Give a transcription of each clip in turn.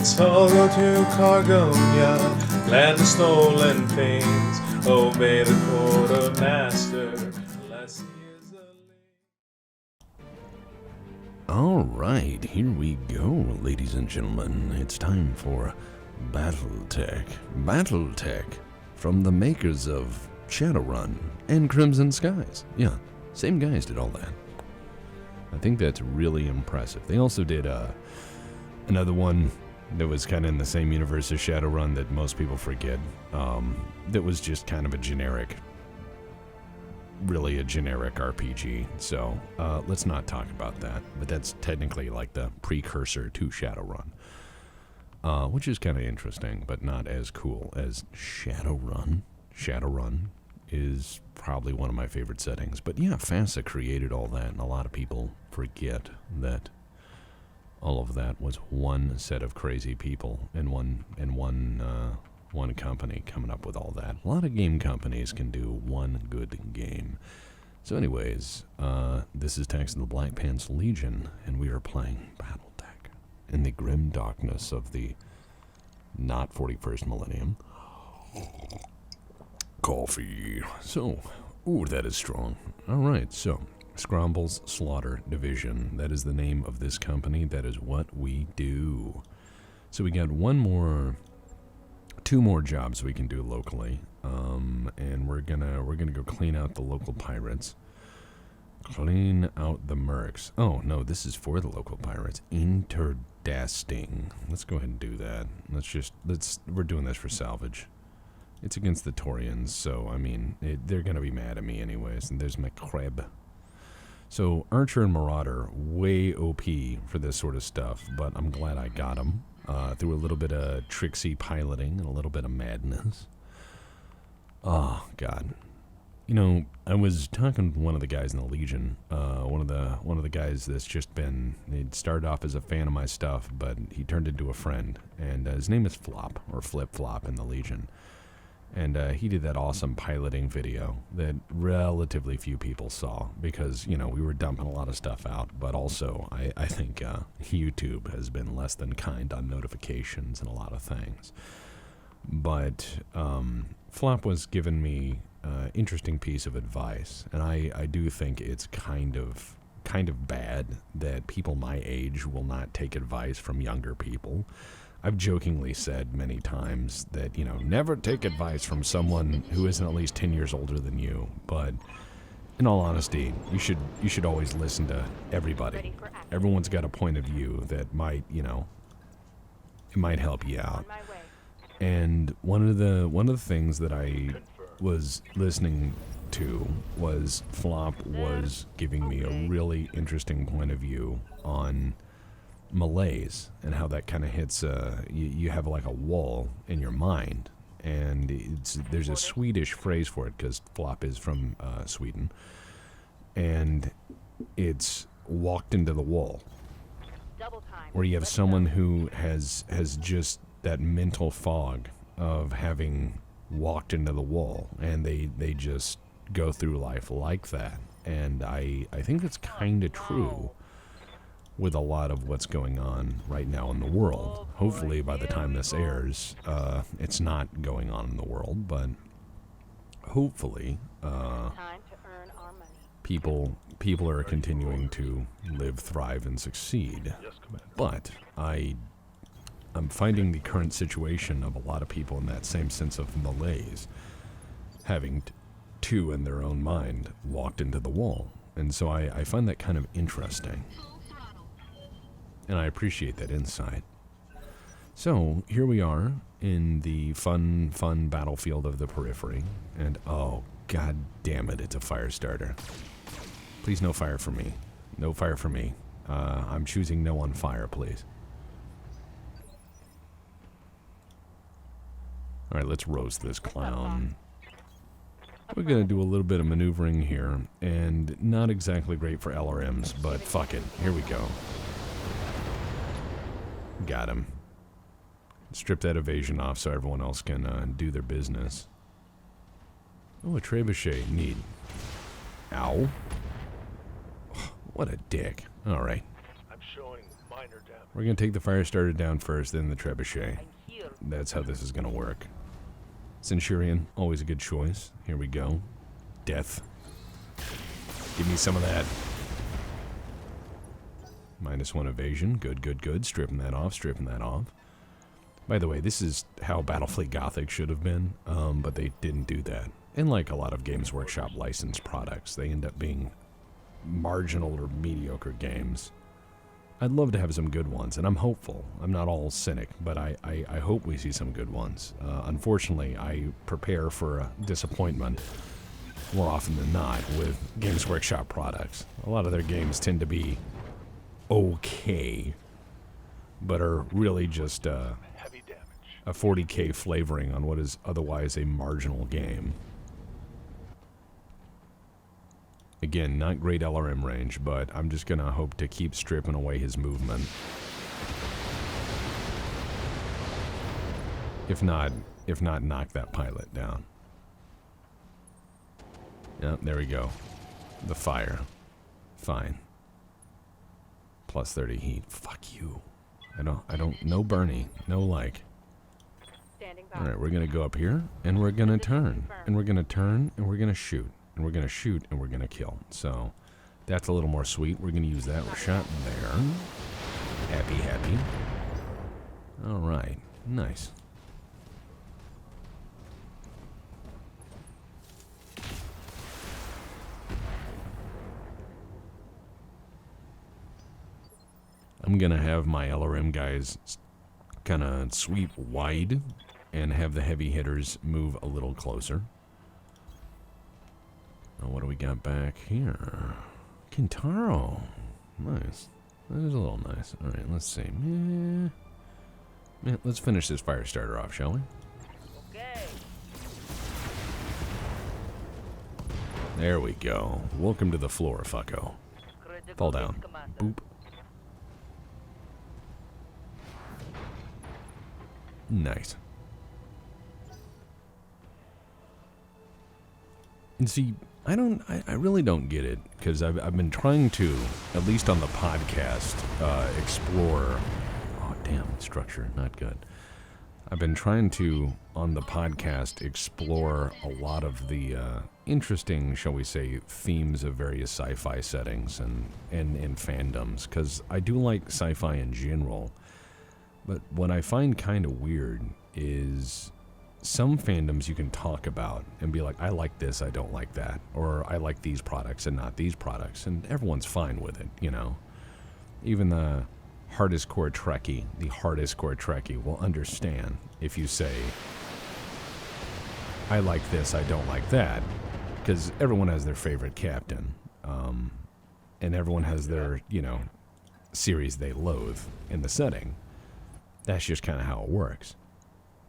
Let's all go to Cargonia, land of stolen pains. Obey the quartermaster, unless he is a Alright, here we go, ladies and gentlemen. It's time for Battletech. Battletech, from the makers of Shadowrun and Crimson Skies. Yeah, same guys did all that. I think that's really impressive. They also did another one that was kind of in the same universe as Shadowrun that most people forget. That was just kind of a generic, really a generic RPG. So let's not talk about that. But that's technically like the precursor to Shadowrun, which is kind of interesting, but not as cool as Shadowrun. Shadowrun is probably one of my favorite settings. But yeah, FASA created all that, and a lot of people forget that all of that was one set of crazy people and one company coming up with all that. A lot of game companies can do one good game. So anyways, this is Tex of the Blackpantslegion, and we are playing Battletech in the grim darkness of the not 41st millennium. Coffee. So, ooh, that is strong. Alright, so Scrombles Slaughter Division. That is the name of this company. That is what we do. So we got two more jobs we can do locally, and we're gonna go clean out the local pirates. Clean out the mercs. Oh no, this is for the local pirates. Interdasting. Let's go ahead and do that. We're doing this for salvage. It's against the Torians, so I mean they're gonna be mad at me anyways. And there's Mechwarrior. So Archer and Marauder, way OP for this sort of stuff, but I'm glad I got them. Through a little bit of tricksy piloting and a little bit of madness. Oh, God. You know, I was talking to one of the guys in the Legion, one of the guys that's just been, he'd started off as a fan of my stuff, but he turned into a friend, and his name is Flop, or Flip Flop in the Legion. And he did that awesome piloting video that relatively few people saw because, you know, we were dumping a lot of stuff out. But also, I think YouTube has been less than kind on notifications and a lot of things. But Flop was giving me an interesting piece of advice. And I do think it's kind of bad that people my age will not take advice from younger people. I've jokingly said many times that, you know, never take advice from someone who isn't at least 10 years older than you. But in all honesty, you should always listen to everybody. Everyone's got a point of view that might, you know, it might help you out. And one of the things that I was listening to was Flop was giving me a really interesting point of view on malaise and how that kind of hits you have like a wall in your mind, and there's a Swedish phrase for it because Flop is from Sweden, and it's walked into the wall, where you have someone who has just that mental fog of having walked into the wall, and they just go through life like that. And I think that's kind of true with a lot of what's going on right now in the world. Hopefully by the time this airs, it's not going on in the world, but hopefully people are continuing to live, thrive, and succeed. But I'm finding the current situation of a lot of people in that same sense of malaise, having to, in their own mind, walked into the wall. And so I find that kind of interesting. And I appreciate that insight. So, here we are in the fun battlefield of the periphery. And, oh, god damn it, it's a fire starter. Please, no fire for me. No fire for me. I'm choosing no on fire, please. Alright, let's roast this clown. We're going to do a little bit of maneuvering here. And not exactly great for LRMs, but fuck it. Here we go. Got him. Strip that evasion off so everyone else can do their business. Oh, a trebuchet. Neat. Ow. What a dick. Alright. We're going to take the fire starter down first, then the trebuchet. That's how this is going to work. Centurion, always a good choice. Here we go. Death. Give me some of that. -1 evasion. Good, good, good. Stripping that off, stripping that off. By the way, this is how Battlefleet Gothic should have been, but they didn't do that. And like a lot of Games Workshop licensed products, they end up being marginal or mediocre games. I'd love to have some good ones, and I'm hopeful. I'm not all cynic, but I hope we see some good ones. Unfortunately, I prepare for a disappointment more often than not with Games Workshop products. A lot of their games tend to be okay, but are really just a 40k flavoring on what is otherwise a marginal game. Again, not great LRM range, but I'm just gonna hope to keep stripping away his movement. If not, knock that pilot down. Yep, there we go. The fire. Fine. +30 heat. Fuck you. I don't, no Bernie, no like. Alright, we're gonna go up here, and we're gonna turn. And we're gonna turn, and we're gonna shoot. And we're gonna shoot, and we're gonna kill. So, that's a little more sweet. We're gonna use that shot there. Happy, happy. Alright, nice. I'm gonna have my LRM guys kind of sweep wide and have the heavy hitters move a little closer. Now, what do we got back here? Kintaro. Nice. That is a little nice. Alright, let's see. Let's finish this fire starter off, shall we? Okay. There we go. Welcome to the floor, fucko. Fall down. Boop. Nice. And see, I really don't get it, because I've been trying to, at least on the podcast, explore. Oh, damn, structure, not good. I've been trying to, on the podcast, explore a lot of the interesting, shall we say, themes of various sci-fi settings and fandoms, because I do like sci-fi in general. But what I find kind of weird is some fandoms you can talk about and be like, I like this, I don't like that. Or I like these products and not these products. And everyone's fine with it, you know. Even the hardest core Trekkie will understand if you say, I like this, I don't like that. Because everyone has their favorite captain. And everyone has their, you know, series they loathe in the setting. That's just kind of how it works.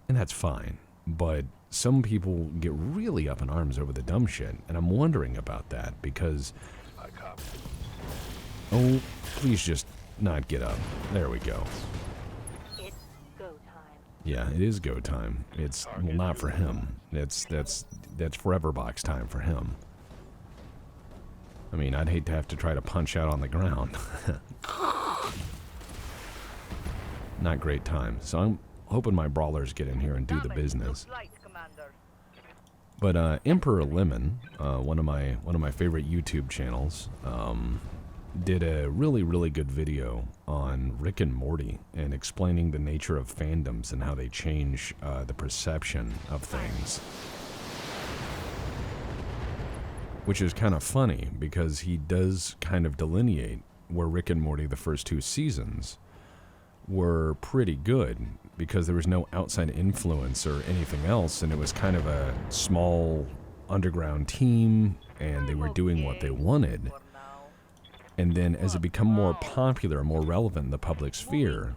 And that's fine. But some people get really up in arms over the dumb shit. And I'm wondering about that because... Oh, please just not get up. There we go. It's go time. Yeah, it is go time. It's, well, not for him. That's forever box time for him. I mean, I'd hate to have to try to punch out on the ground. Not great time. So I'm hoping my brawlers get in here and do the business. But Emperor Lemon, one of my favorite YouTube channels, did a really good video on Rick and Morty and explaining the nature of fandoms and how they change the perception of things. Which is kind of funny because he does kind of delineate where Rick and Morty, the first 2 seasons, were pretty good because there was no outside influence or anything else, and it was kind of a small underground team and they were doing what they wanted. And then as it became more popular, more relevant in the public sphere,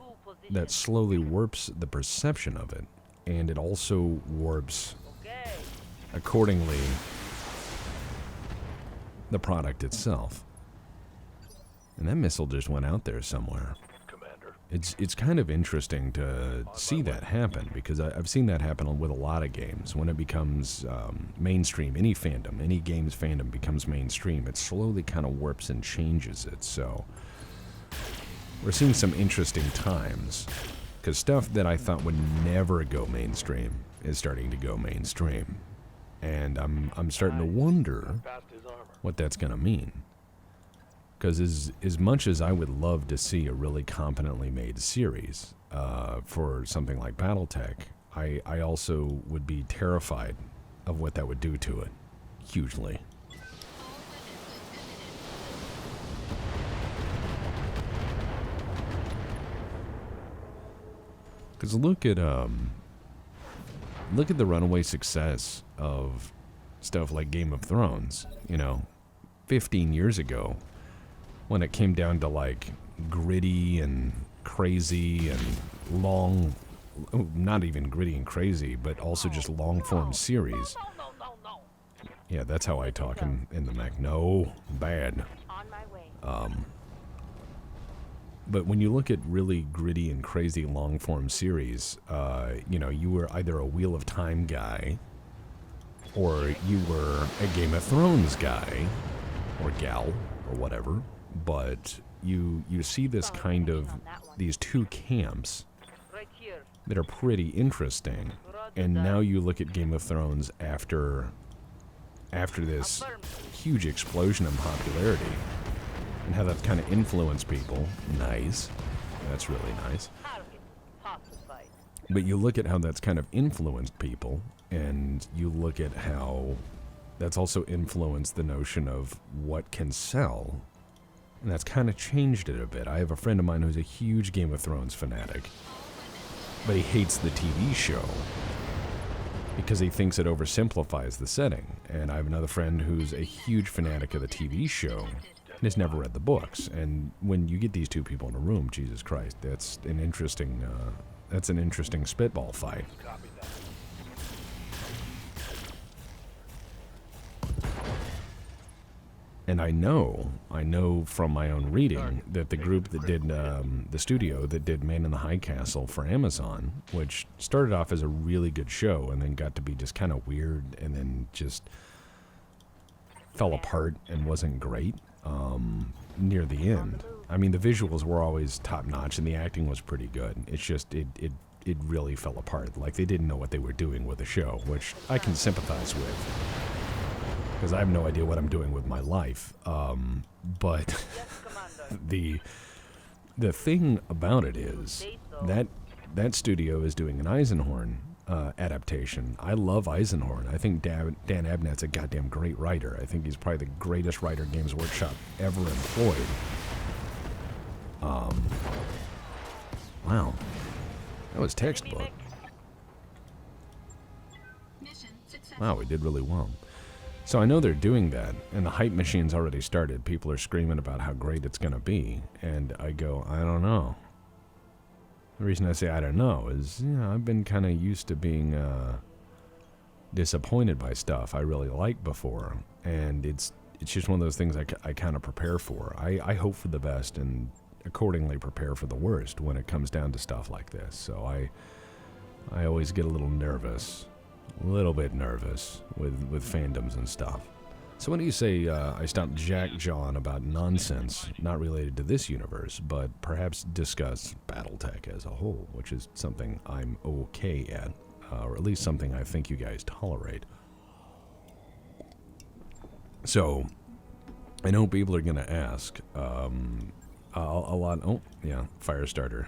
that slowly warps the perception of it, and it also warps accordingly the product itself. And that missile just went out there somewhere. It's kind of interesting to see that happen, because I've seen that happen with a lot of games. When it becomes mainstream, any fandom, any games fandom becomes mainstream, it slowly kind of warps and changes it. So we're seeing some interesting times. Because stuff that I thought would never go mainstream is starting to go mainstream. And I'm starting to wonder what that's going to mean. Because as much as I would love to see a really competently made series for something like Battletech, I also would be terrified of what that would do to it. Hugely. Because look at the runaway success of stuff like Game of Thrones, 15 years ago, when it came down to like gritty and crazy and long, not even gritty and crazy, but also just long form series. Yeah, that's how I talk in the mech. No, bad. On my way. But when you look at really gritty and crazy long-form series, you were either a Wheel of Time guy, or you were a Game of Thrones guy, or gal, or whatever. But you see this kind of, these two camps Right here. that are pretty interesting. And now you look at Game of Thrones after this huge explosion in popularity, and how that kind of influenced people. Nice. That's really nice. Target pacified. But you look at how that's kind of influenced people, and you look at how that's also influenced the notion of what can sell. And that's kind of changed it a bit. I have a friend of mine who's a huge Game of Thrones fanatic, but he hates the TV show because he thinks it oversimplifies the setting. And I have another friend who's a huge fanatic of the TV show and has never read the books. And when you get these two people in a room, Jesus Christ, that's an interesting spitball fight. And I know from my own reading that the group that did, the studio that did Man in the High Castle for Amazon, which started off as a really good show and then got to be just kind of weird and then just fell apart and wasn't great near the end. I mean, the visuals were always top notch and the acting was pretty good. It's just, it really fell apart. Like, they didn't know what they were doing with the show, which I can sympathize with, because I have no idea what I'm doing with my life. But the thing about it is that studio is doing an Eisenhorn adaptation. I love Eisenhorn. I think Dan Abnett's a goddamn great writer. I think he's probably the greatest writer Games Workshop ever employed. Wow. That was textbook. Wow, we did really well. So I know they're doing that, and the hype machine's already started. People are screaming about how great it's going to be, and I go, I don't know. The reason I say I don't know is, I've been kind of used to being disappointed by stuff I really liked before, and it's just one of those things I kind of prepare for. I hope for the best and accordingly prepare for the worst when it comes down to stuff like this. So I always get a little nervous. A little bit nervous with fandoms and stuff. So when do you say I stopped jack-jawing about nonsense not related to this universe, but perhaps discuss Battletech as a whole, which is something I'm okay at, or at least something I think you guys tolerate. So I know people are going to ask a lot. Oh, yeah, Firestarter.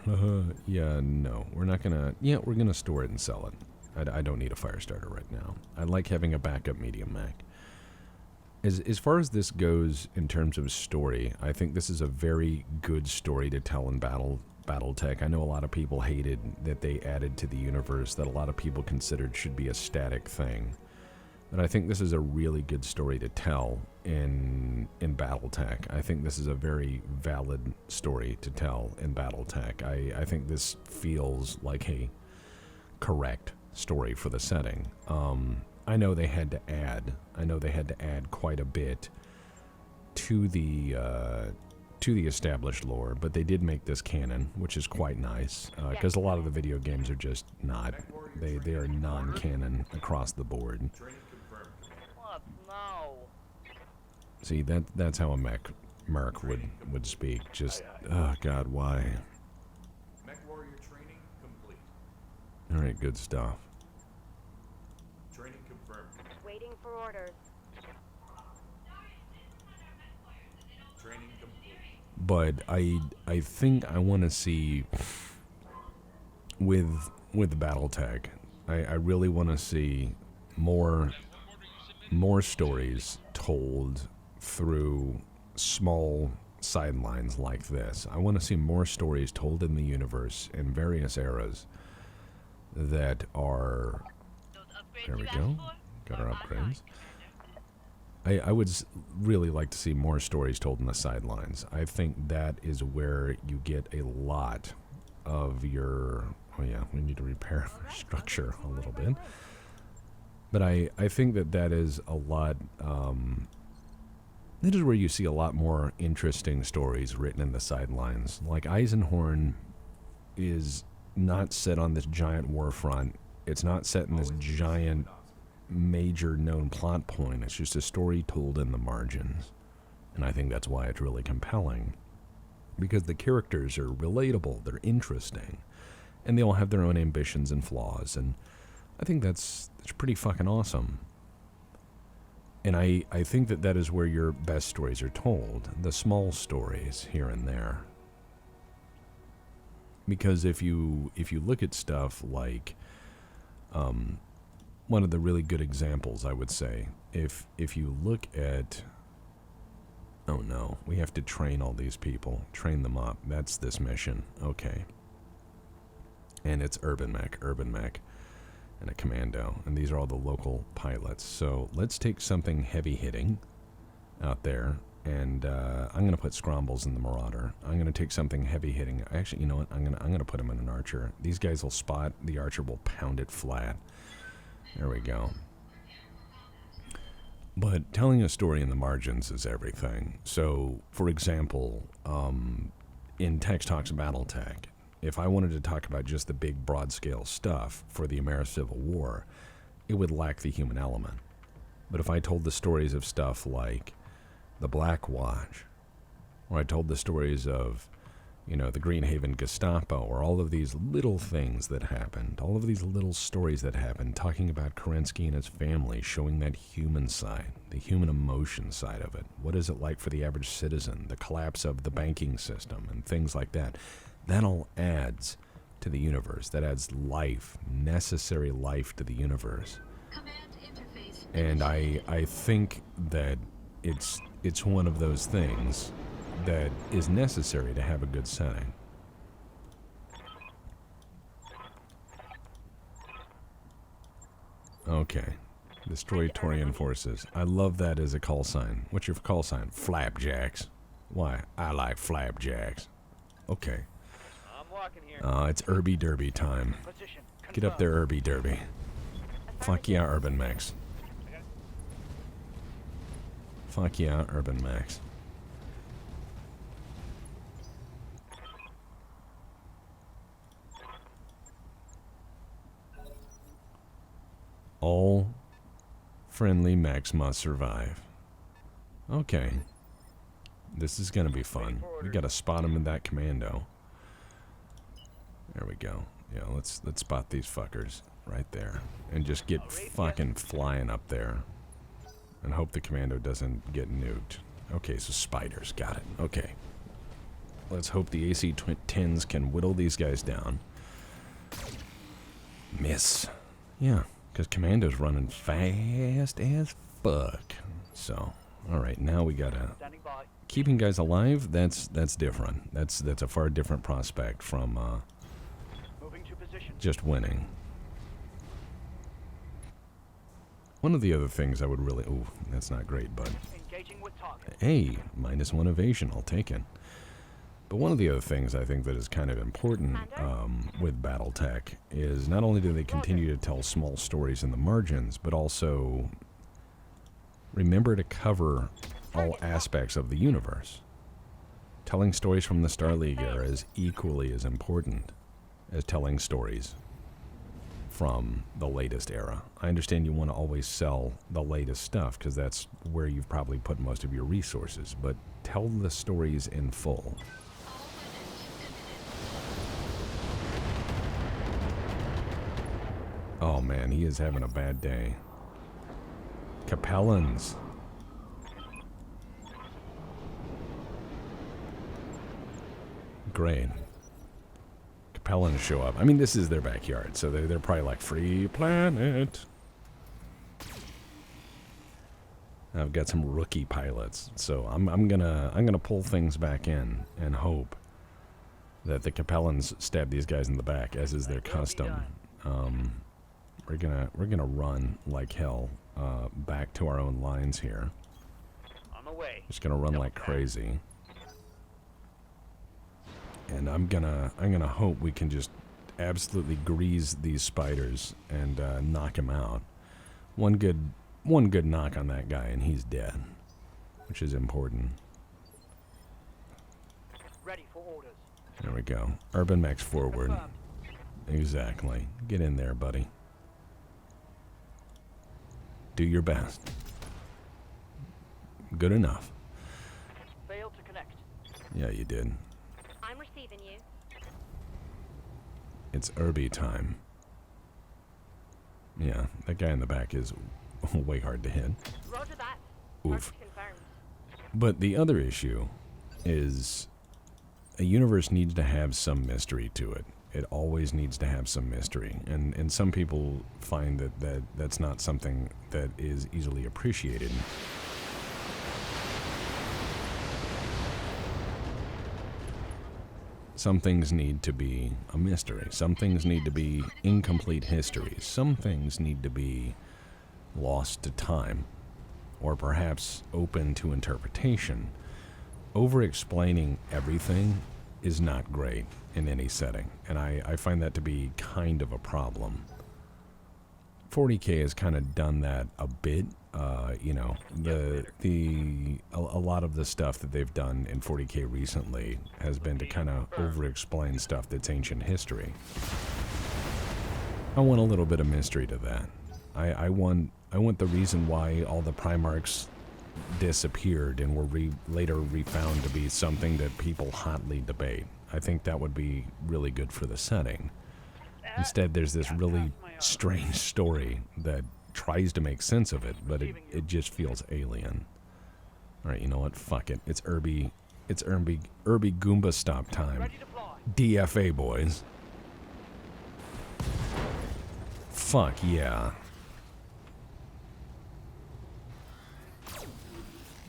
Yeah, no, we're not going to. Yeah, we're going to store it and sell it. I don't need a Firestarter right now. I like having a backup medium Mac. As far as this goes in terms of story, I think this is a very good story to tell in Battletech. I know a lot of people hated that they added to the universe that a lot of people considered should be a static thing. But I think this is a really good story to tell in Battletech. I think this is a very valid story to tell in Battletech. I think this feels like a correct story for the setting. I know they had to add quite a bit to the established lore, but they did make this canon, which is quite nice, because a lot of the video games are just not. They are non-canon across the board. What now? See, that's how a mech Merc would speak. Just, oh God, why? Mechwarrior training complete. All right, good stuff. Training confirmed. Waiting for orders. Training complete. But I think I want to see with Battletech. I really want to see more stories told through small sidelines like this. I want to see more stories told in the universe in various eras that are. There we go. Got our upgrades. I would really like to see more stories told in the sidelines. I think that is where you get a lot of your. Oh yeah, we need to repair our structure a little bit. But I think that is a lot. That is where you see a lot more interesting stories written in the sidelines. Like Eisenhorn is not set on this giant war front. It's not set in this giant major known plot point. It's just a story told in the margins. And I think that's why it's really compelling. Because the characters are relatable, they're interesting, and they all have their own ambitions and flaws, and I think that's pretty fucking awesome. And I think that is where your best stories are told, the small stories here and there. Because if you look at stuff like one of the really good examples, I would say, if you look at, oh no, we have to train all these people, train them up. That's this mission. Okay. And it's urban mech, and a commando, and these are all the local pilots. So let's take something heavy hitting out there, and I'm going to put Scrombles in the Marauder. I'm going to take something heavy hitting. Actually, you know what? I'm going to put him in an archer. These guys will spot. The archer will pound it flat. There we go. But telling a story in the margins is everything. So, for example, in Tex Talks Battletech, if I wanted to talk about just the big broad-scale stuff for the American Civil War, it would lack the human element. But if I told the stories of stuff like the Black Watch, or I told the stories of, you know, the Greenhaven Gestapo, or all of these little things that happened, all of these little stories that happened, talking about Kerensky and his family, showing that human side, the human emotion side of it. What is it like for the average citizen, the collapse of the banking system, and things like that. That all adds to the universe. That adds life, necessary life to the universe. And I think that it's one of those things that is necessary to have a good setting. Okay. Destroy Torian forces. I love that as a call sign. What's your call sign? Flapjacks. Why? I like flapjacks. Okay. It's Irby Derby time. Get up there, Irby Derby. Fuck yeah, Urban Max. Fuck yeah, Urban Max. All friendly mechs must survive. Okay. This is gonna be fun. We gotta spot him in that commando. There we go. Yeah, let's spot these fuckers right there. And just get fucking flying up there. And hope the commando doesn't get nuked. Okay, so spiders. Got it. Okay. Let's hope the AC-10s can whittle these guys down. Miss. Yeah, because commando's running fast as fuck. So, alright, now we gotta... Keeping guys alive, that's different. That's a far different prospect from, just winning. One of the other things I would really... Ooh, that's not great, but... Hey, -1 evasion, I'll take it. But one of the other things I think that is kind of important with Battletech is not only do they continue to tell small stories in the margins, but also remember to cover all aspects of the universe. Telling stories from the Star League era is equally as important as telling stories from the latest era. I understand you want to always sell the latest stuff because that's where you've probably put most of your resources, but tell the stories in full. Oh man, he is having a bad day. Capellans. Great. Capellans show up. I mean, this is their backyard, so they're probably like, free planet. I've got some rookie pilots, so I'm gonna pull things back in and hope that the Capellans stab these guys in the back, as is their custom. We're gonna run like hell back to our own lines here. On the way. Just gonna run like crazy. And I'm gonna hope we can just absolutely grease these spiders and knock them out. One good knock on that guy and he's dead, which is important. Ready for orders. There we go. Urban Max forward. Exactly. Get in there, buddy. Do your best. Good enough. Failed to connect. Yeah, you did. I'm receiving you. It's Irby time. Yeah, that guy in the back is way hard to hit. Roger that. Oof. Target confirmed. But the other issue is a universe needs to have some mystery to it. It always needs to have some mystery. And some people find that's not something that is easily appreciated. Some things need to be a mystery. Some things need to be incomplete histories. Some things need to be lost to time, or perhaps open to interpretation. Over-explaining everything is not great in any setting, and I find that to be kind of a problem. 40K has kind of done that a bit. You know, a lot of the stuff that they've done in 40K recently has been to kind of over-explain stuff that's ancient history. I want a little bit of mystery to that. I want the reason why all the Primarchs disappeared and were later refound to be something that people hotly debate. I think that would be really good for the setting. Instead, there's this really strange story that tries to make sense of it, but it just feels alien. Alright, you know what? Fuck it. It's Irby Goomba stop time. DFA, boys. Fuck yeah.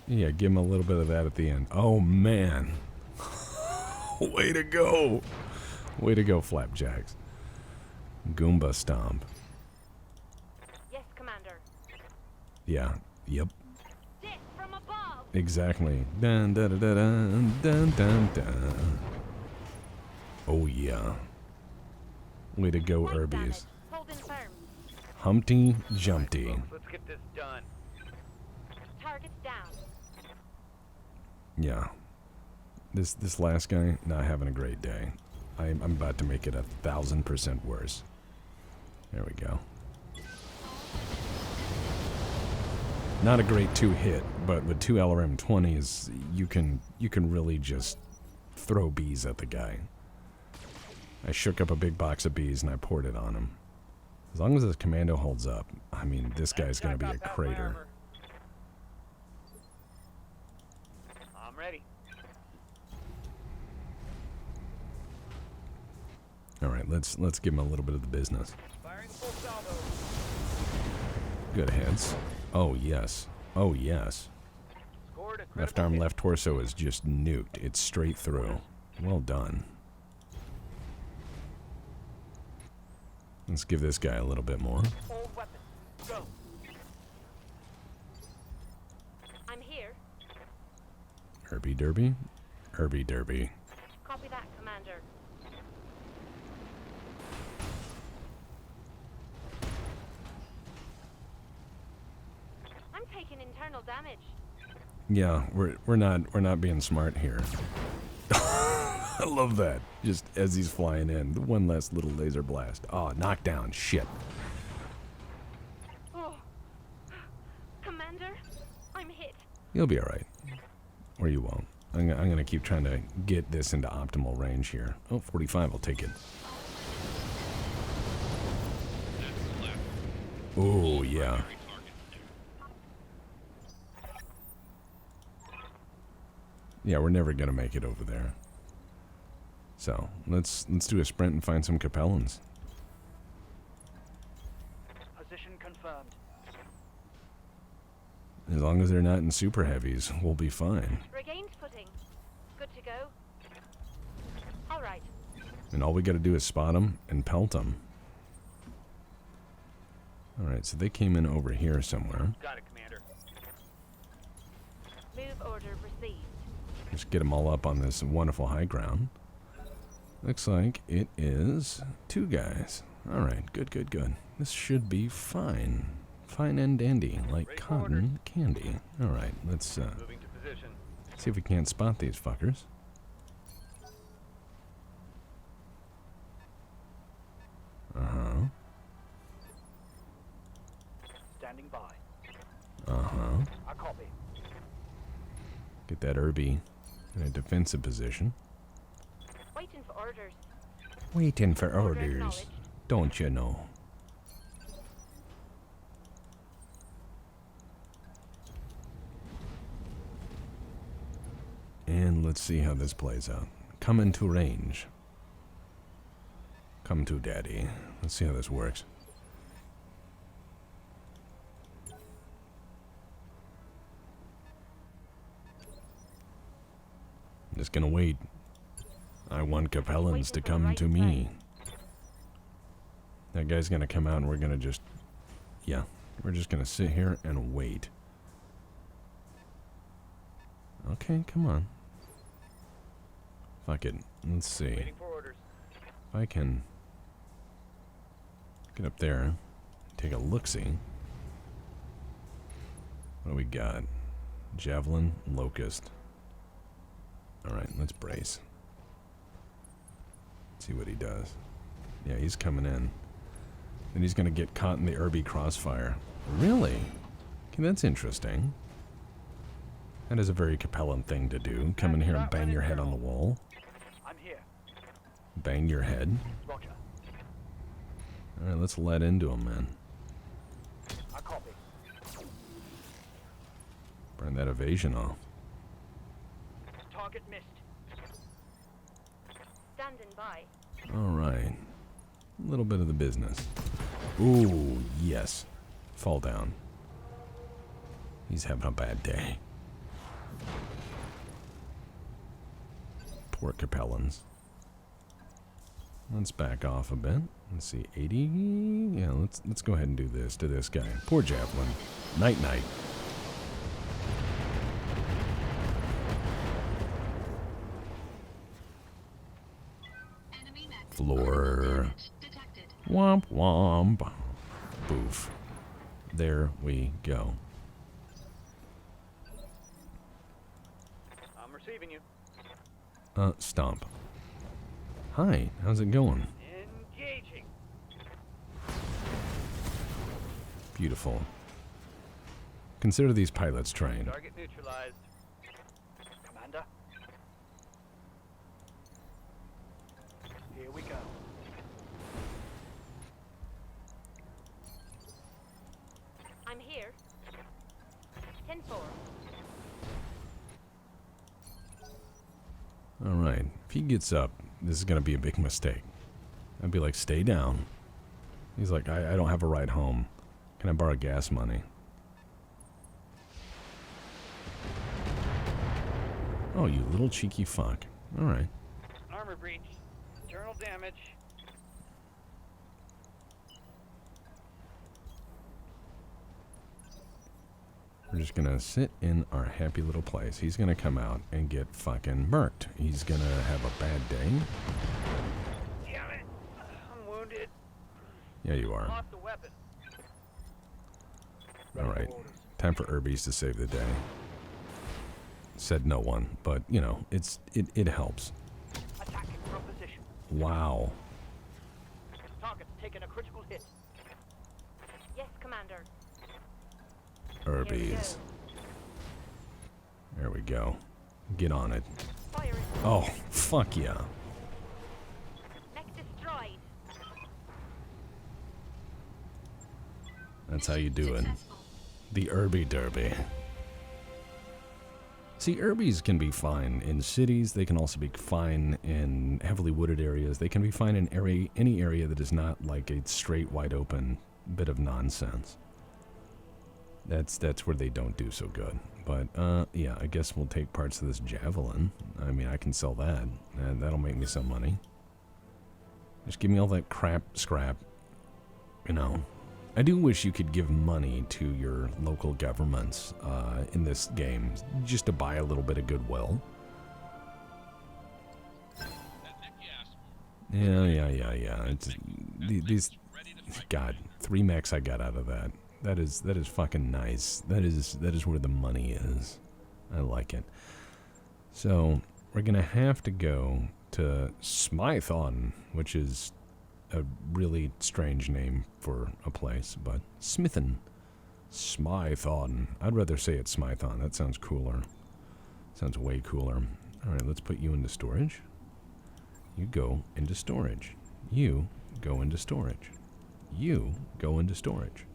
Yeah, give him a little bit of that at the end. Oh, man. Way to go. Way to go, Flapjacks. Goomba stomp. Yes, Commander. Yeah. Yep. This from above. Exactly. Dun dun dun dun dun dun dun. Oh yeah. Way to go, Point damage. Irbies. Holding firm. Humpty Jumpty. Folks, let's get this done. Targets down. Yeah. This last guy not having a great day. I'm about to make it 1,000% worse. There we go. Not a great 2-hit, but with 2 LRM-20s, you can really just throw bees at the guy. I shook up a big box of bees and I poured it on him. As long as this commando holds up, I mean, this guy's gonna be a crater. I'm ready. All right, let's give him a little bit of the business. Firing full salvo. Good heads. Oh yes. Oh yes. Scored a Left critical arm, hit. left torso is just nuked. It's straight through. Well done. Let's give this guy a little bit more. Old weapon. Go. I'm here. Herby derby. Herby derby. Copy that, Commander. I'm taking internal damage. Yeah, we're not being smart here. I love that. Just as he's flying in, the one last little laser blast. Oh, knockdown. Shit. Oh. Commander, I'm hit. You'll be alright. Or you won't. I'm going to keep trying to get this into optimal range here. Oh, 45, I'll take it. Oh, yeah. Yeah, we're never going to make it over there. So, let's do a sprint and find some Capellans. Position confirmed. As long as they're not in super heavies, we'll be fine. Regained footing. Good to go. All right. And all we got to do is spot them and pelt them. Alright, so they came in over here somewhere. Got it, Commander. Move order received. Just get them all up on this wonderful high ground. Looks like it is 2 guys. Alright, good, good, good. This should be fine. Fine and dandy, like Ready for cotton candy. Alright, let's Moving to position. see if we can't spot these fuckers. Uh-huh. Standing by. Uh-huh. I copy. Get that Irby in a defensive position. Waiting for orders. Waiting for Order orders, acknowledged. don't you know? And let's see how this plays out. Come into range. Come to daddy. Let's see how this works. I'm just gonna wait. I want Capellans to come to me. That guy's gonna come out and we're gonna just... Yeah, we're just gonna sit here and wait. Okay, come on. Fuck it. Let's see. Waiting for orders. If I can get up there, take a look-see. What do we got? Javelin, Locust. Alright, let's brace. See what he does. Yeah, he's coming in. And he's gonna get caught in the Irby crossfire. Really? Okay, that's interesting. That is a very Capellan thing to do. Come in here and bang your head on the wall. I'm here. Bang your head. Roger. Alright, let's let into him, man. I copy. Burn that evasion off. Target missed. Standing by. Alright. A little bit of the business. Ooh, yes. Fall down. He's having a bad day. Poor Capellans. Let's back off a bit. Let's see, 80? Yeah, let's go ahead and do this to this guy. Poor Javelin. Night night. Floor. Womp womp. Boof. There we go. I'm receiving you. Stomp. Hi, how's it going? Engaging. Beautiful. Consider these pilots trained. Target neutralized. Commander. Here we go. I'm here. 10-4. Alright, if he gets up, this is going to be a big mistake. I'd be like, stay down. He's like, I don't have a ride home. Can I borrow gas money? Oh, you little cheeky fuck. Alright. Armor breach. Internal damage. We're just gonna sit in our happy little place. He's gonna come out and get fucking murked. He's gonna have a bad day. Damn it. I'm wounded. Yeah, you are. Lost the weapon. Alright. Time for Irbies to save the day. Said no one, but, you know, it helps. Attack Wow. Target's taken a critical hit. Yes, Commander. Herbies. There we go. Get on it. Fire it. Oh, fuck yeah. Mech destroyed. That's how you do it. The Irby Derby. See, Irbies can be fine in cities. They can also be fine in heavily wooded areas. They can be fine in any area that is not like a straight, wide open bit of nonsense. That's where they don't do so good. But, yeah, I guess we'll take parts of this javelin. I mean, I can sell that. That'll make me some money. Just give me all that crap scrap. You know. I do wish you could give money to your local governments in this game, just to buy a little bit of goodwill. Yeah. It's, these, God, 3 mechs I got out of that. That is fucking nice. That is where the money is. I like it. So we're gonna have to go to Smython, which is a really strange name for a place, but Smithin. Smython. I'd rather say it's Smython. That sounds cooler. Sounds way cooler. Alright, let's put you into storage. You go into storage. You go into storage. You go into storage.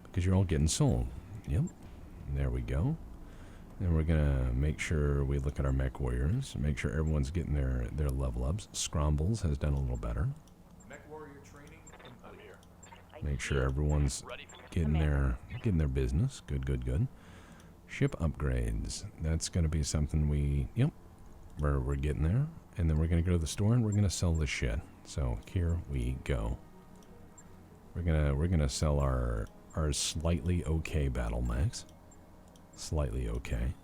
Because you're all getting sold. Yep. There we go. And we're gonna make sure we look at our Mechwarriors. Make sure everyone's getting their level ups. Scrombles has done a little better. Mechwarrior training. I'm here. Make sure everyone's getting their business. Good. Ship upgrades. That's gonna be something we're getting there. And then we're gonna go to the store and we're gonna sell this shit. So here we go. We're gonna sell our slightly okay battle mechs. Slightly okay.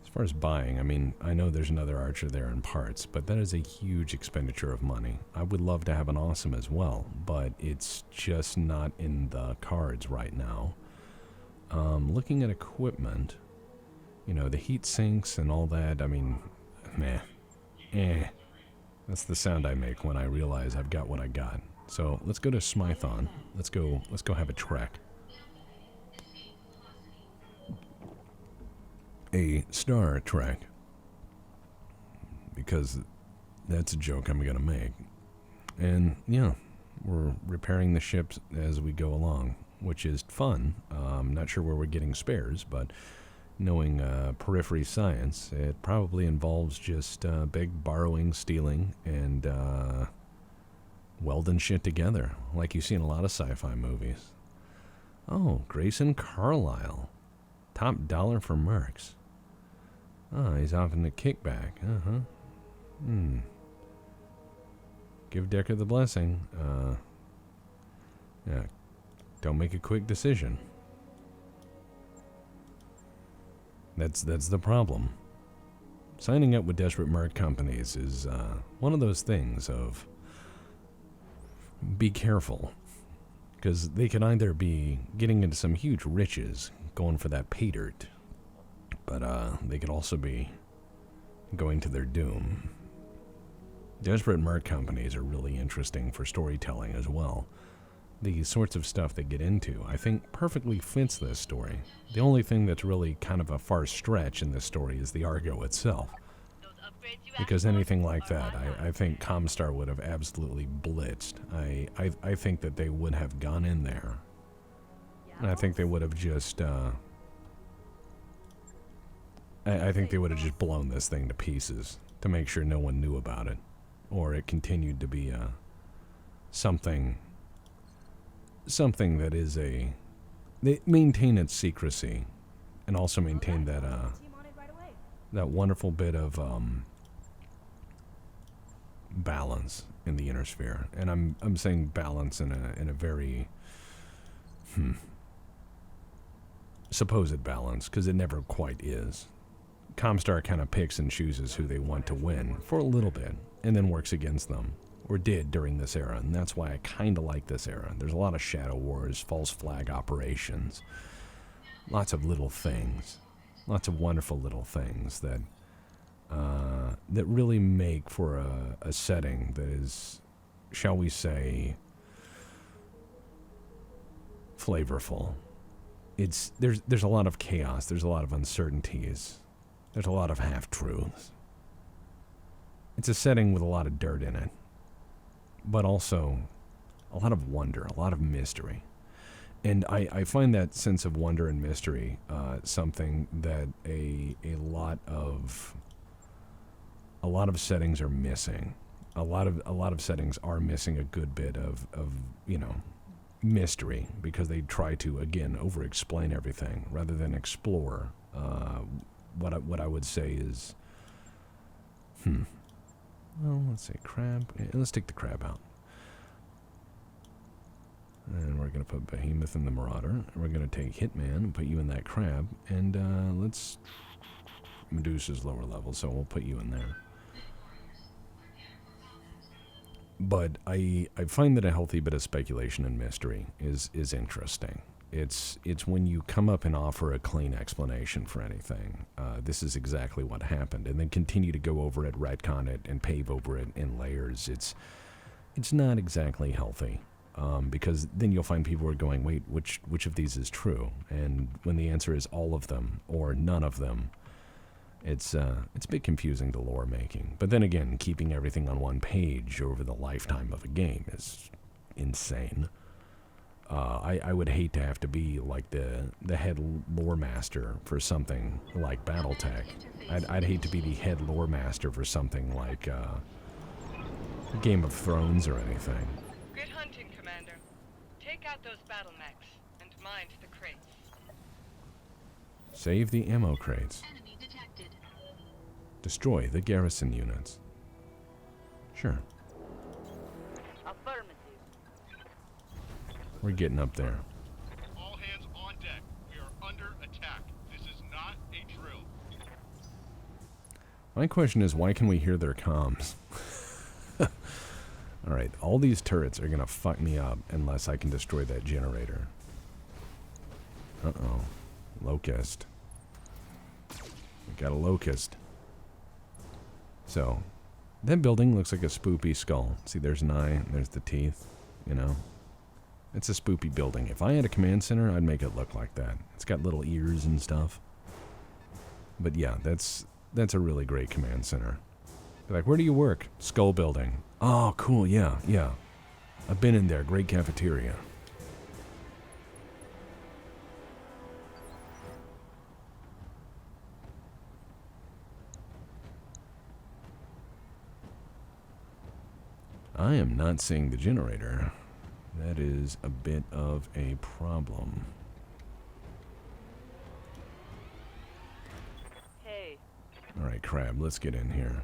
As far as buying, I mean, I know there's another archer there in parts, but that is a huge expenditure of money. I would love to have an awesome as well, but it's just not in the cards right now. Looking at equipment, you know, the heat sinks and all that, I mean, meh. That's the sound I make when I realize I've got what I got. So let's go to Smython. Let's go have a trek. A Star Trek. Because that's a joke I'm gonna make. And yeah, we're repairing the ships as we go along, which is fun. Not sure where we're getting spares, but knowing periphery science, it probably involves just big borrowing, stealing, and welding shit together, like you see in a lot of sci-fi movies. Oh, Grayson Carlisle. Top dollar for mercs. Oh, he's offering a kickback. Give Decker the blessing. Yeah. Don't make a quick decision. That's the problem. Signing up with desperate merc companies is one of those things of be careful, because they can either be getting into some huge riches, going for that pay dirt, but they could also be going to their doom. Desperate merc companies are really interesting for storytelling as well. The sorts of stuff they get into, I think, perfectly fits this story. The only thing that's really kind of a far stretch in this story is the Argo itself. Because anything like that, I think Comstar would have absolutely blitzed. I think that they would have gone in there. And I think they would have just, I think they would have just blown this thing to pieces to make sure no one knew about it. Or it continued to be something that is they maintain its secrecy and also maintain that that wonderful bit of balance in the inner sphere. And I'm saying balance in a very supposed balance, because it never quite is. Comstar kind of picks and chooses who they want to win for a little bit and then works against them, or did during this era, and that's why I kind of like this era. There's a lot of shadow wars, false flag operations, lots of little things, lots of wonderful little things that that really make for a setting that is, shall we say, flavorful. There's a lot of chaos, there's a lot of uncertainties, there's a lot of half-truths. It's a setting with a lot of dirt in it, but also a lot of wonder, a lot of mystery. And I find that sense of wonder and mystery something that a lot of settings are missing. A lot of settings are missing a good bit of mystery, because they try to, again, over-explain everything rather than explore. What I would say is, well, let's say crab. Let's take the crab out. And we're going to put Behemoth in the Marauder. We're going to take Hitman and put you in that crab. And let's... Medusa's lower level, so we'll put you in there. But I find that a healthy bit of speculation and mystery is interesting. It's when you come up and offer a clean explanation for anything. This is exactly what happened, and then continue to go over it, retcon it, and pave over it in layers. It's not exactly healthy, because then you'll find people are going, wait, which of these is true? And when the answer is all of them or none of them, it's a bit confusing to lore making. But then again, keeping everything on one page over the lifetime of a game is insane. I would hate to have to be like the head lore master for something like Battletech. I'd hate to be the head lore master for something like Game of Thrones or anything. Good hunting, Commander. Take out those battle mechs and mind the crates. Save the ammo crates. Enemy detected. Destroy the garrison units. Sure. Affirmative. We're getting up there. All hands on deck. We are under attack. This is not a drill. My question is, why can we hear their comms? Alright, all these turrets are gonna fuck me up unless I can destroy that generator. Uh-oh. Locust. We got a locust. So, that building looks like a spoopy skull. See, there's an eye, there's the teeth, you know? It's a spoopy building. If I had a command center, I'd make it look like that. It's got little ears and stuff. But yeah, that's a really great command center. They're like, where do you work? Skull building. Oh, cool, yeah. I've been in there. Great cafeteria. I am not seeing the generator. That is a bit of a problem. Hey. Alright, Crab, let's get in here.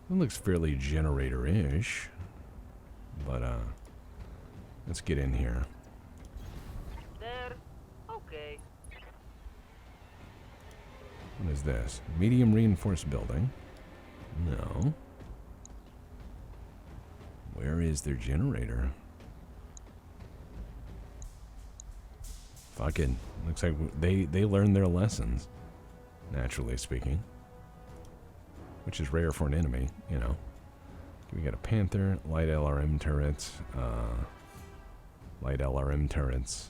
It looks fairly generator-ish. But, let's get in here. There. Okay. What is this? Medium reinforced building? No. Where is their generator? Fuck it. Looks like they learned their lessons. Naturally speaking. Which is rare for an enemy, you know. We got a Panther, light LRM turrets, light LRM turrets.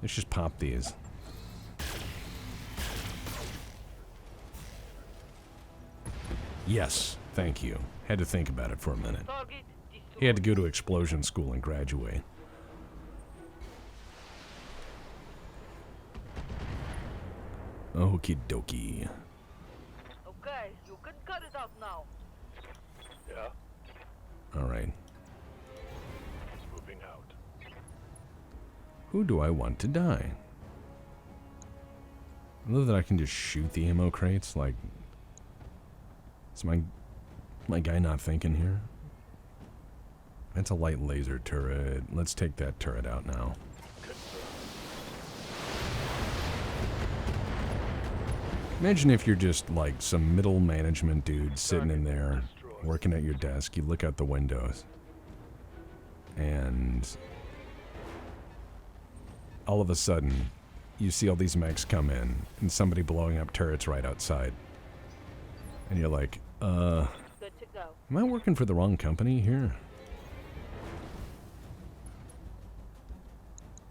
Let's just pop these. Yes, thank you. Had to think about it for a minute. Target He had to go to explosion school and graduate. Okie dokie. Okay, you can cut it out now. Yeah, Alright. moving out. Who do I want to die? I love that I can just shoot the ammo crates, like... Is my guy not thinking here? That's a light laser turret. Let's take that turret out now. Imagine if you're just like some middle management dude sitting in there, working at your desk. You look out the windows. and all of a sudden, you see all these mechs come in, and somebody blowing up turrets right outside. And you're like, Good to go. am I working for the wrong company here?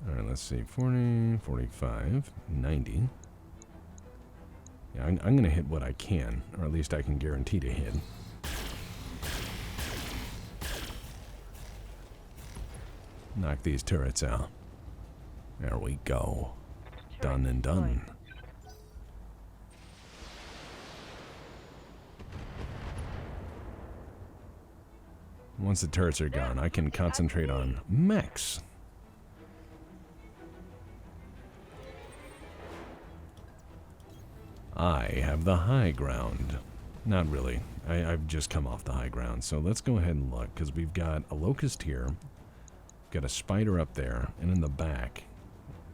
Alright, let's see. 40, 45, 90. Yeah, I'm going to hit what I can, or at least I can guarantee to hit. Knock these turrets out. There we go. Done and done. Once the turrets are gone, I can concentrate on mechs. I have the high ground. Not really. I've just come off the high ground. So let's go ahead and look, because we've got a locust here. Got a spider up there, and in the back,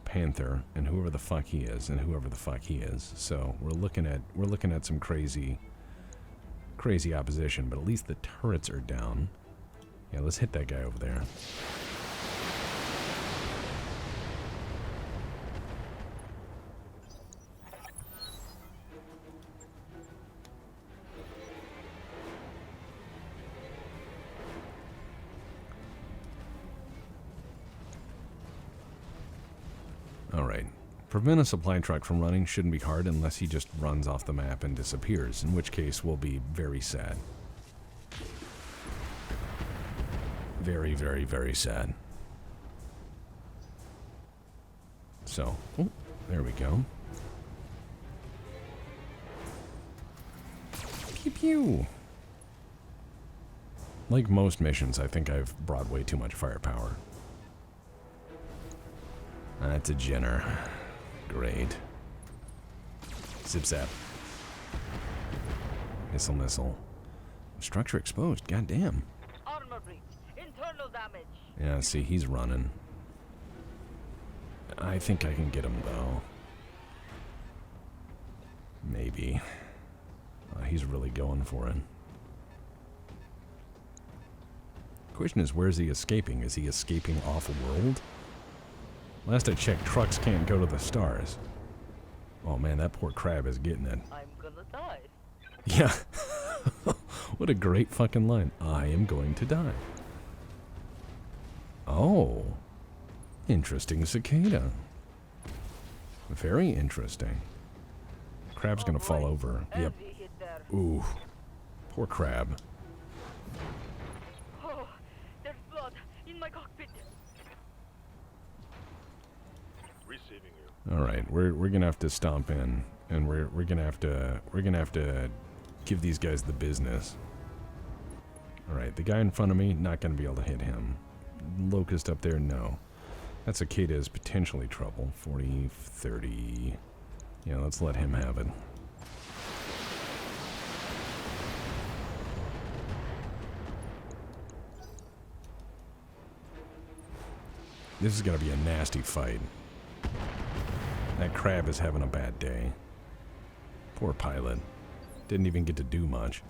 Panther, and whoever the fuck he is, and whoever the fuck he is. So we're looking at some crazy opposition, but at least the turrets are down. Yeah, let's hit that guy over there. Alright. Prevent a supply truck from running shouldn't be hard unless he just runs off the map and disappears, in which case we'll be very sad. Very, very, very sad. So, oh, there we go. Pew pew! Like most missions, I think I've brought way too much firepower. That's a Jenner. Great. Zip zap. Missile missile. Structure exposed, goddamn. Armor breach. Internal damage. Yeah, see, he's running. I think I can get him, though. Maybe. He's really going for it. Question is, where is he escaping? Is he escaping off-world? Last I checked, trucks can't go to the stars. Oh man, that poor crab is getting it. I'm gonna die. Yeah. What a great fucking line. I am going to die. Oh. Interesting cicada. Very interesting. Crab's gonna fall over. Yep. Heavy hit there. Ooh. Poor crab. Oh, there's blood in my cockpit. Receiving you. Alright, we're gonna have to stomp in, and we're gonna have to give these guys the business. Alright, the guy in front of me, not gonna be able to hit him. Locust up there, no. That cicada is potentially trouble. 40, 30. Yeah, let's let him have it. This is gonna be a nasty fight. That crab is having a bad day. Poor pilot. Didn't even get to do much.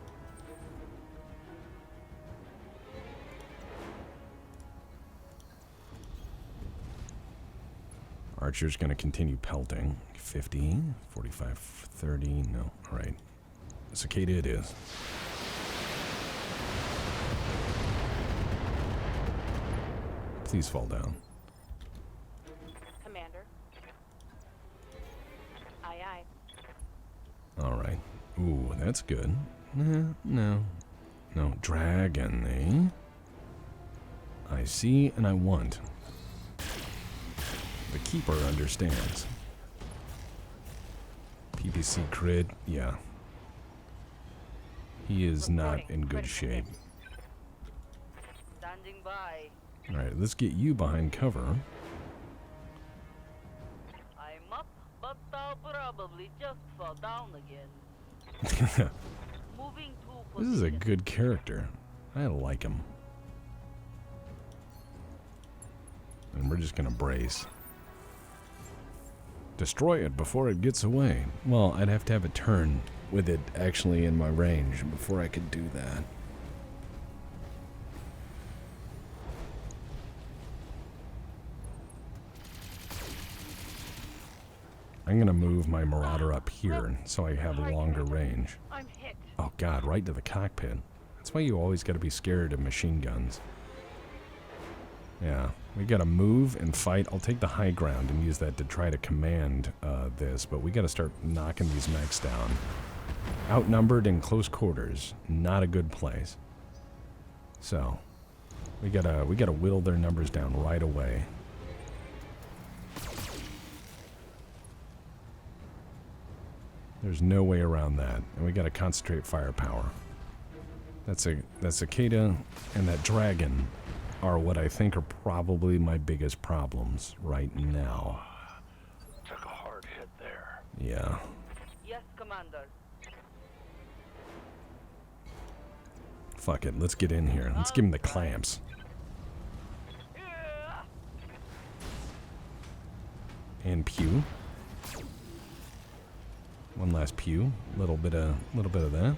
Archer's going to continue pelting. 50, 45, 30. No. All right. Cicada it is. Please fall down. Commander. Aye, aye. All right. Ooh, that's good. No. Dragon, eh? I see and I want. The keeper understands. PPC crit, yeah. He is not in good shape. Standing by. Alright, let's get you behind cover. I'm up, but I'll probably just fall down again. Moving to This is a position. good character. I like him. And we're just gonna brace. Destroy it before it gets away. Well, I'd have to have a turn with it actually in my range before I could do that. I'm gonna move my Marauder up here so I have longer range. I'm hit. Oh god, right to the cockpit. That's why you always gotta be scared of machine guns. Yeah, we gotta move and fight. I'll take the high ground and use that to try to command this, but we gotta start knocking these mechs down. Outnumbered in close quarters, not a good place. So, we gotta whittle their numbers down right away. There's no way around that, and we gotta concentrate firepower. That cicada and that dragon are what I think are probably my biggest problems right now. Took a hard hit there. Yeah. Yes, Commander. Fuck it, let's get in here. Let's give him the clamps. And pew. One last pew. Little bit of that.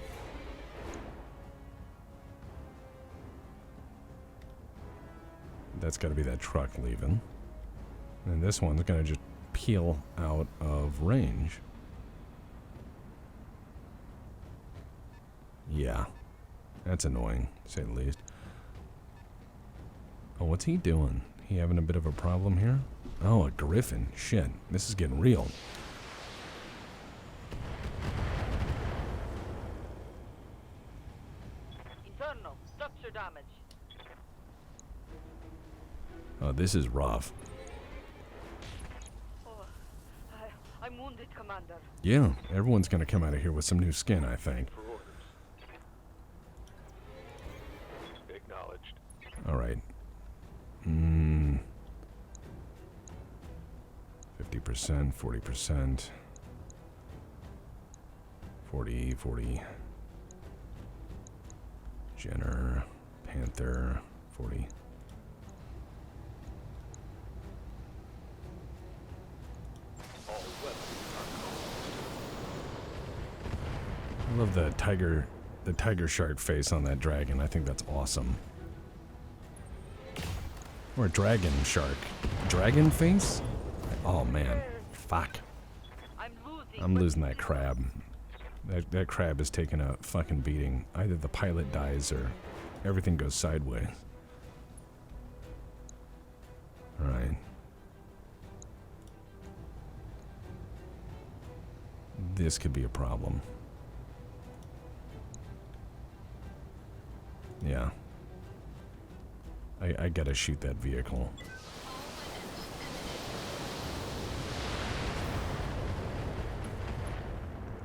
That's got to be that truck leaving. And this one's going to just peel out of range. Yeah. That's annoying, to say the least. Oh, what's he doing? He having a bit of a problem here? Oh, a griffin. Shit. This is getting real. Internal structure damage. Oh, this is rough. Oh, I'm wounded, Commander. Yeah, everyone's gonna come out of here with some new skin, I think. For orders. Acknowledged. Alright. 50%, 40%. 40. Jenner, Panther, 40. I love the tiger shark face on that dragon. I think that's awesome. Or a dragon shark. Dragon face? Oh man. Fuck. I'm losing that crab. That crab is taking a fucking beating. Either the pilot dies or everything goes sideways. Alright. This could be a problem. Yeah. I gotta shoot that vehicle.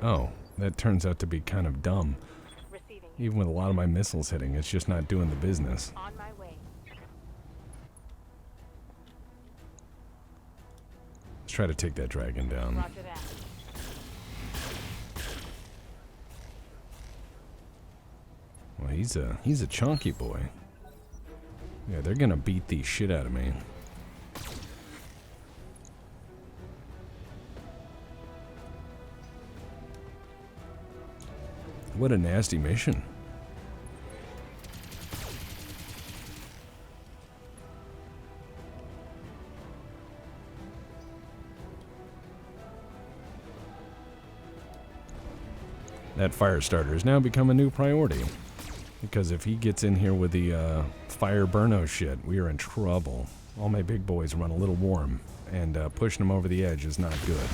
Oh, that turns out to be kind of dumb. Receiving. Even with a lot of my missiles hitting, it's just not doing the business. On my way. Let's try to take that dragon down. Roger that. Well, he's a chunky boy. Yeah, they're gonna beat the shit out of me. What a nasty mission. That fire starter has now become a new priority. Because if he gets in here with the fire burno shit, we are in trouble. All my big boys run a little warm, and pushing them over the edge is not good.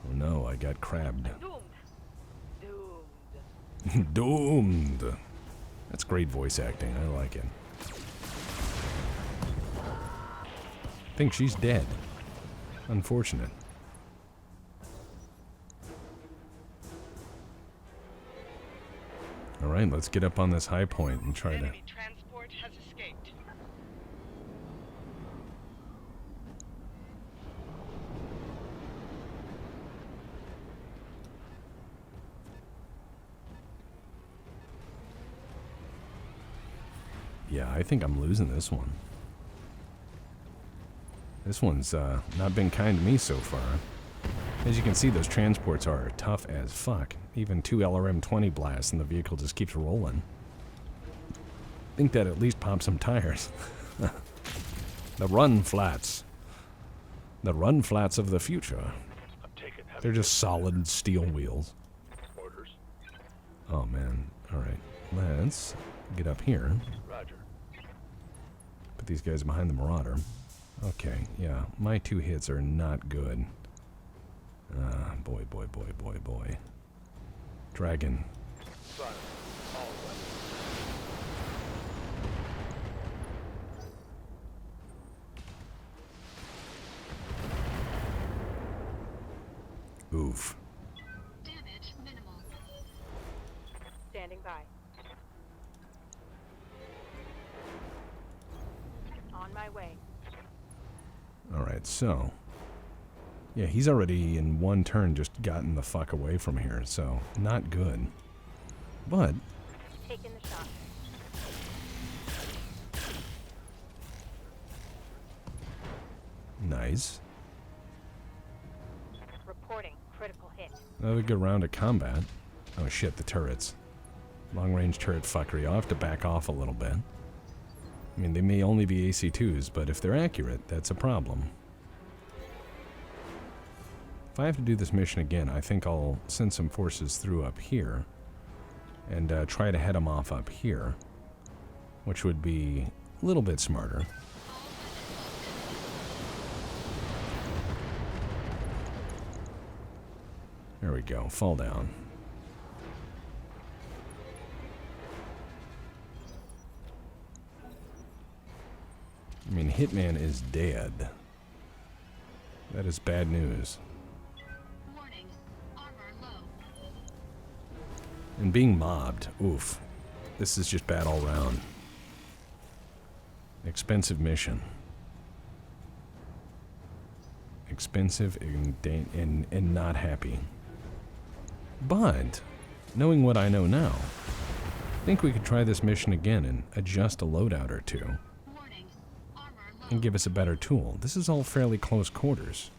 Oh no, I got crabbed. Doomed. Doomed. That's great voice acting. I like it. I think she's dead. Unfortunate. Alright, let's get up on this high point and try to... Enemy transport has escaped. Yeah, I think I'm losing this one. This one's not been kind to me so far. As you can see, those transports are tough as fuck. Even 2 LRM-20 blasts and the vehicle just keeps rolling. I think that at least pops some tires. The run flats. The run flats of the future. I'm taking heavy They're just solid steel wheels. orders. Oh man. Alright. Let's get up here. Roger. Put these guys behind the Marauder. Okay, yeah. My 2 hits are not good. Boy. Dragon. Silence. All weapons. Oof. Damage minimal. Standing by. On my way. Alright, so. Yeah, he's already in 1 turn just gotten the fuck away from here, so not good. But Taking the shot. nice. Reporting critical hit. Another good round of combat. Oh shit, the turrets. Long-range turret fuckery. I'll have to back off a little bit. I mean, they may only be AC-2s, but if they're accurate, that's a problem. If I have to do this mission again, I think I'll send some forces through up here and try to head them off up here, which would be a little bit smarter. There we go. Fall down. I mean, Hitman is dead. That is bad news. Warning. Armor low. And being mobbed, oof. This is just bad all round. Expensive mission. Expensive and not happy. But, knowing what I know now, I think we could try this mission again and adjust a loadout or two. Warning. Armor low. And give us a better tool. This is all fairly close quarters.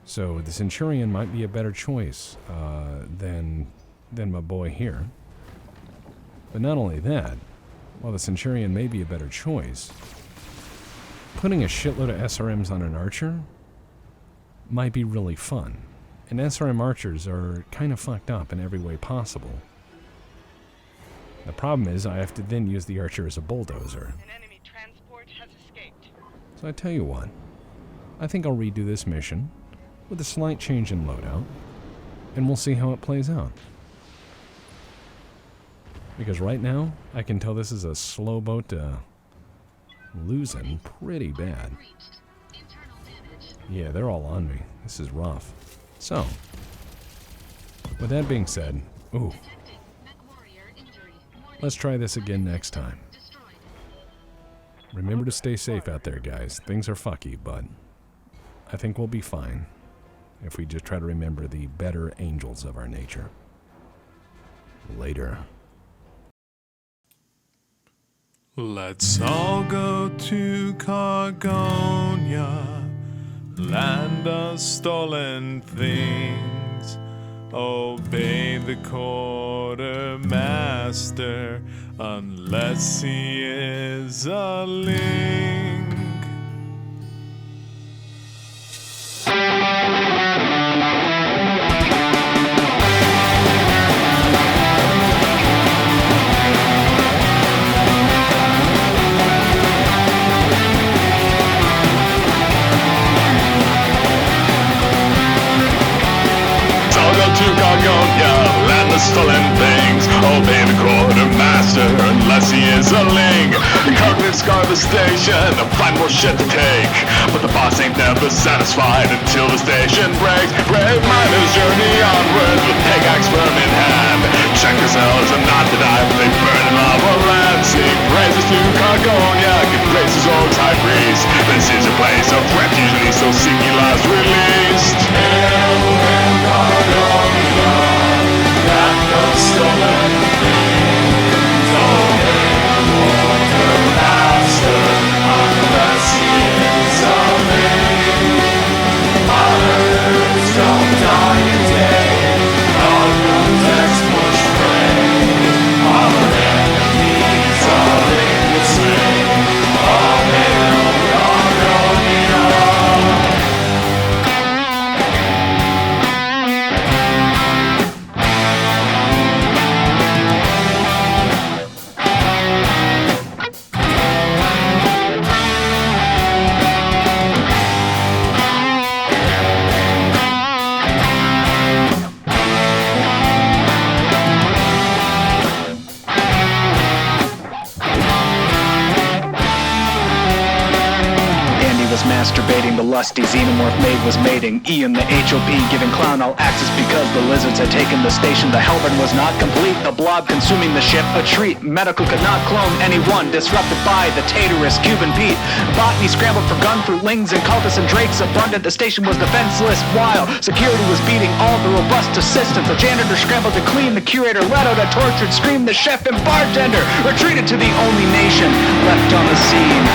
So the Centurion might be a better choice than my boy here. But not only that, while the Centurion may be a better choice, putting a shitload of SRMs on an archer might be really fun. And SRM archers are kind of fucked up in every way possible. The problem is I have to then use the archer as a bulldozer. An enemy transport has escaped. So I tell you what, I think I'll redo this mission with a slight change in loadout, and we'll see how it plays out. Because right now, I can tell this is a slow boat losing pretty bad. Breached. Internal damage. Yeah, they're all on me. This is rough. So, with that being said, ooh, Detecting Mechwarrior injury. Warning. let's try this again next time. Destroyed. Remember to stay safe out there, guys. Things are fucky, but I think we'll be fine if we just try to remember the better angels of our nature. Later. Let's all go to Cargonia, land of stolen things. Obey the quartermaster unless he is a link. Land of stolen things. Obey the quartermaster unless he is a link. Cognate scar the station, find more shit to take. But the boss ain't never satisfied until the station breaks. Brave miners journey onwards with pickaxe firm in hand. Check yourselves and not to die, for they burn in lava land. Sing praises to Cargonia, give praises old high priest. This is a place of refuge, so seek ye last released. Hail in Cargonia, land of stolen things. Obey the quartermaster unless he is a link. Others don't die a day. Our protects push prey. Our enemies are in the swing. All hail Cargonia. lusty xenomorph maid was mating. Ian the HOP giving Clown all access because the lizards had taken the station. The Hellburn was not complete, the blob consuming the ship a treat. Medical could not clone anyone, disrupted by the Taterus, Cuban Pete. Botany scrambled for gunfruitlings and cultists and drakes abundant. The station was defenseless while security was beating all the robust assistants. The janitor scrambled to clean, the curator let out a tortured scream. The chef and bartender retreated to the only nation left on the scene.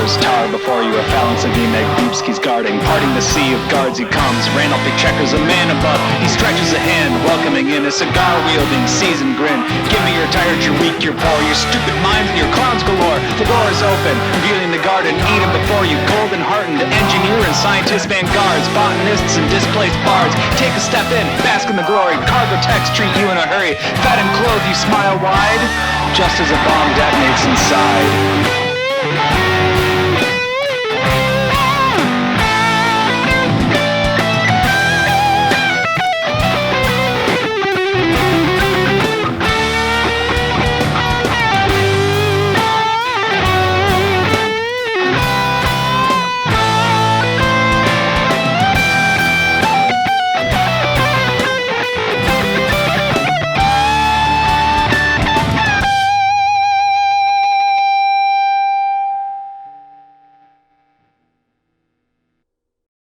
Tower before you, a phalanx of V-Meg Beepskis guarding. Parting the sea of guards he comes, Randolph checkers a man above. He stretches a hand, welcoming in a cigar-wielding, seasoned grin. Give me your tired, your weak, your poor, your stupid minds and your clowns galore. The door is open, revealing the garden, eat him before you. Golden-hearted engineer and scientist vanguards, botanists and displaced bards. Take a step in, bask in the glory. Cargo techs treat you in a hurry. Fat and clothed, you smile wide, just as a bomb detonates inside.